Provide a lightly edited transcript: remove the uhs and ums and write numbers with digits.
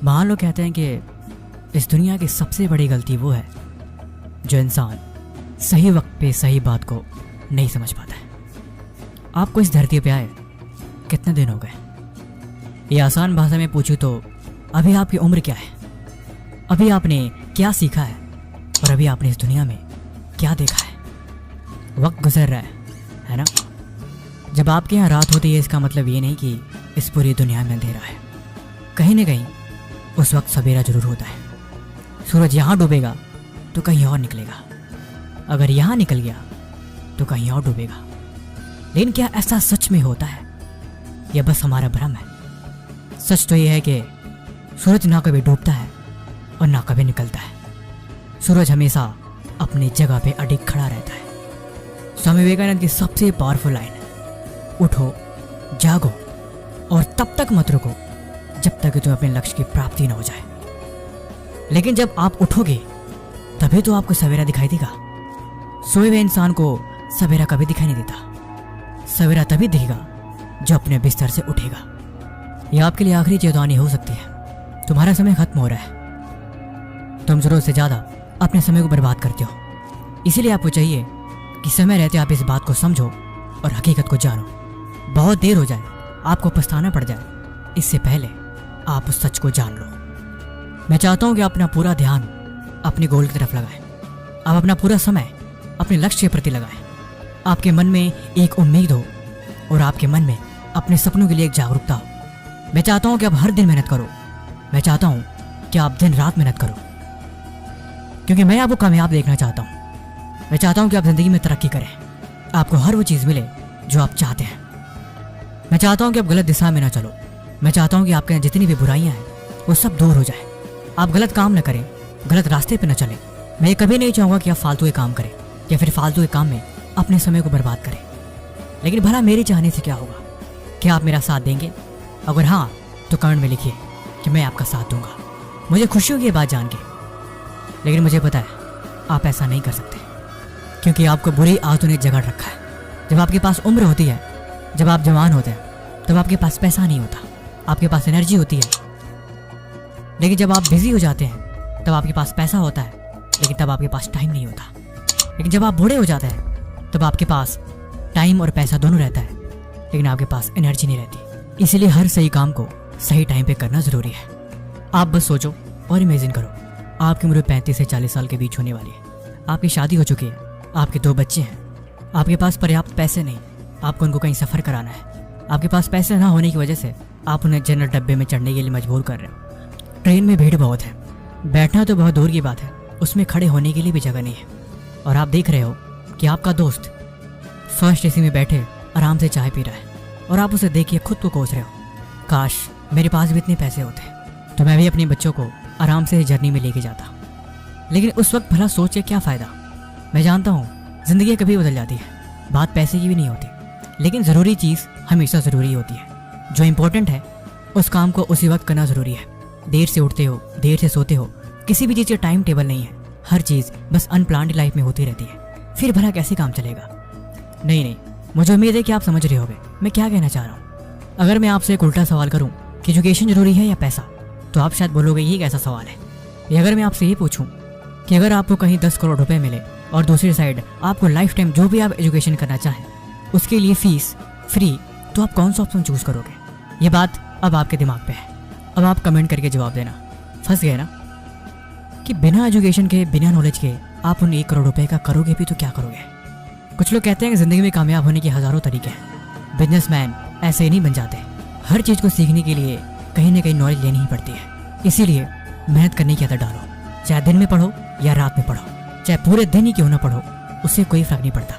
महान लोग कहते हैं कि इस दुनिया की सबसे बड़ी गलती वो है जो इंसान सही वक्त पे सही बात को नहीं समझ पाता है। आपको इस धरती पे आए कितने दिन हो गए? ये आसान भाषा में पूछूं तो अभी आपकी उम्र क्या है, अभी आपने क्या सीखा है और अभी आपने इस दुनिया में क्या देखा है? वक्त गुजर रहा है ना? जब आपके यहाँ रात होती है इसका मतलब ये नहीं कि इस पूरी दुनिया में अंधेरा है। कहीं ना कहीं उस वक्त सवेरा जरूर होता है। सूरज यहाँ डूबेगा तो कहीं और निकलेगा, अगर यहाँ निकल गया तो कहीं और डूबेगा। लेकिन क्या ऐसा सच में होता है या बस हमारा भ्रम है? सच तो यह है कि सूरज ना कभी डूबता है और ना कभी निकलता है। सूरज हमेशा अपनी जगह पे अडिग खड़ा रहता है। स्वामी विवेकानंद की सबसे पावरफुल लाइन है, उठो जागो और तब तक मत रुको जब तक कि तुम्हें अपने लक्ष्य की प्राप्ति न हो जाए। लेकिन जब आप उठोगे तभी तो आपको सवेरा दिखाई देगा। सोए हुए इंसान को सवेरा कभी दिखाई नहीं देता। सवेरा तभी दिखेगा जो अपने बिस्तर से उठेगा। यह आपके लिए आखिरी चेतावनी हो सकती है। तुम्हारा समय खत्म हो रहा है। तुम जरूरत से ज्यादा अपने समय को बर्बाद करते हो। इसीलिए आपको चाहिए कि समय रहते आप इस बात को समझो और हकीकत को जानो। बहुत देर हो जाए, आपको पछताना पड़ जाए, इससे पहले आप उस सच को जान लो। मैं चाहता हूं कि आप अपना पूरा ध्यान अपने गोल की तरफ लगाएं। आप अपना पूरा समय अपने लक्ष्य के प्रति लगाएं। आपके मन में एक उम्मीद हो और आपके मन में अपने सपनों के लिए एक जागरूकता हो। मैं चाहता हूं कि आप हर दिन मेहनत करो। मैं चाहता हूं कि आप दिन रात मेहनत करो, क्योंकि मैं आपको कामयाब देखना चाहता हूं। मैं चाहता हूं कि आप जिंदगी में तरक्की करें, आपको हर वो चीज़ मिले जो आप चाहते हैं। मैं चाहता हूं कि आप गलत दिशा में ना चलो। मैं चाहता हूं कि आपके जितनी भी बुराइयां हैं वो सब दूर हो जाए। आप गलत काम न करें, गलत रास्ते पे न चलें। मैं ये कभी नहीं चाहूँगा कि आप फालतू के काम करें या फिर फालतू के काम में अपने समय को बर्बाद करें। लेकिन भला मेरे चाहने से क्या होगा? क्या आप मेरा साथ देंगे? अगर हाँ तो कमेंट में लिखिए कि मैं आपका साथ दूंगा। मुझे खुशी होगी ये बात जान के, लेकिन मुझे पता है आप ऐसा नहीं कर सकते, क्योंकि आपको बुरी आदतों ने जकड़ रखा है। जब आपके पास उम्र होती है, जब आप जवान होते हैं, तब आपके पास पैसा नहीं होता, आपके पास एनर्जी होती है। लेकिन जब आप बिजी हो जाते हैं तब आपके पास पैसा होता है, लेकिन तब आपके पास टाइम नहीं होता। लेकिन जब आप बूढ़े हो जाते हैं तब आपके पास टाइम और पैसा दोनों रहता है, लेकिन आपके पास एनर्जी नहीं रहती। इसीलिए हर सही काम को सही टाइम पे करना जरूरी है। आप बस सोचो और इमेजिन करो, आपकी उम्र 35 से 40 साल के बीच होने वाली है। आपकी शादी हो चुकी है, आपके 2 बच्चे हैं, आपके पास पर्याप्त पैसे नहीं, आपको उनको कहीं सफ़र कराना है। आपके पास पैसे ना होने की वजह से आप उन्हें जनरल डब्बे में चढ़ने के लिए मजबूर कर रहे हो। ट्रेन में भीड़ बहुत है, बैठना तो बहुत दूर की बात है, उसमें खड़े होने के लिए भी जगह नहीं है। और आप देख रहे हो कि आपका दोस्त फर्स्ट एसी में बैठे आराम से चाय पी रहा है और आप उसे देखिए खुद को कोस रहे हो, काश मेरे पास भी इतने पैसे होते तो मैं भी अपने बच्चों को आराम से जर्नी में लेके जाता। लेकिन उस वक्त भला सोच के क्या फ़ायदा? मैं जानता हूँ ज़िंदगी कभी बदल जाती है, बात पैसे की भी नहीं होती, लेकिन ज़रूरी चीज़ हमेशा ज़रूरी होती है। जो इम्पोर्टेंट है उस काम को उसी वक्त करना ज़रूरी है। देर से उठते हो, देर से सोते हो, किसी भी चीज़ का टाइम टेबल नहीं है। हर चीज़ बस अनप्लान्ड लाइफ में होती रहती है। फिर भला कैसे काम चलेगा? नहीं, मुझे उम्मीद है कि आप समझ रहे होगे मैं क्या कहना चाह रहा हूँ। अगर मैं आपसे एक उल्टा सवाल करूँ कि एजुकेशन ज़रूरी है या पैसा, तो आप शायद बोलोगे ये कैसा सवाल है। या अगर मैं आपसे ये पूछूं कि अगर आपको कहीं 10 करोड़ रुपए मिले और दूसरी साइड आपको लाइफ टाइम जो भी आप एजुकेशन करना चाहें उसके लिए फीस फ्री, तो आप कौन सा ऑप्शन चूज करोगे? ये बात अब आपके दिमाग पे है। अब आप कमेंट करके जवाब देना। फंस गए ना कि बिना एजुकेशन के, बिना नॉलेज के आप उन 1 करोड़ रुपए का करोगे भी तो क्या करोगे? कुछ लोग कहते हैं कि ज़िंदगी में कामयाब होने के हज़ारों तरीके हैं। बिजनेसमैन ऐसे ही नहीं बन जाते। हर चीज़ को सीखने के लिए कहीं ना कहीं नॉलेज लेनी ही पड़ती है। इसीलिए मेहनत करने की आदत डालो। चाहे दिन में पढ़ो या रात में पढ़ो, चाहे पूरे दिन ही क्यों ना पढ़ो, उससे कोई फर्क नहीं पड़ता।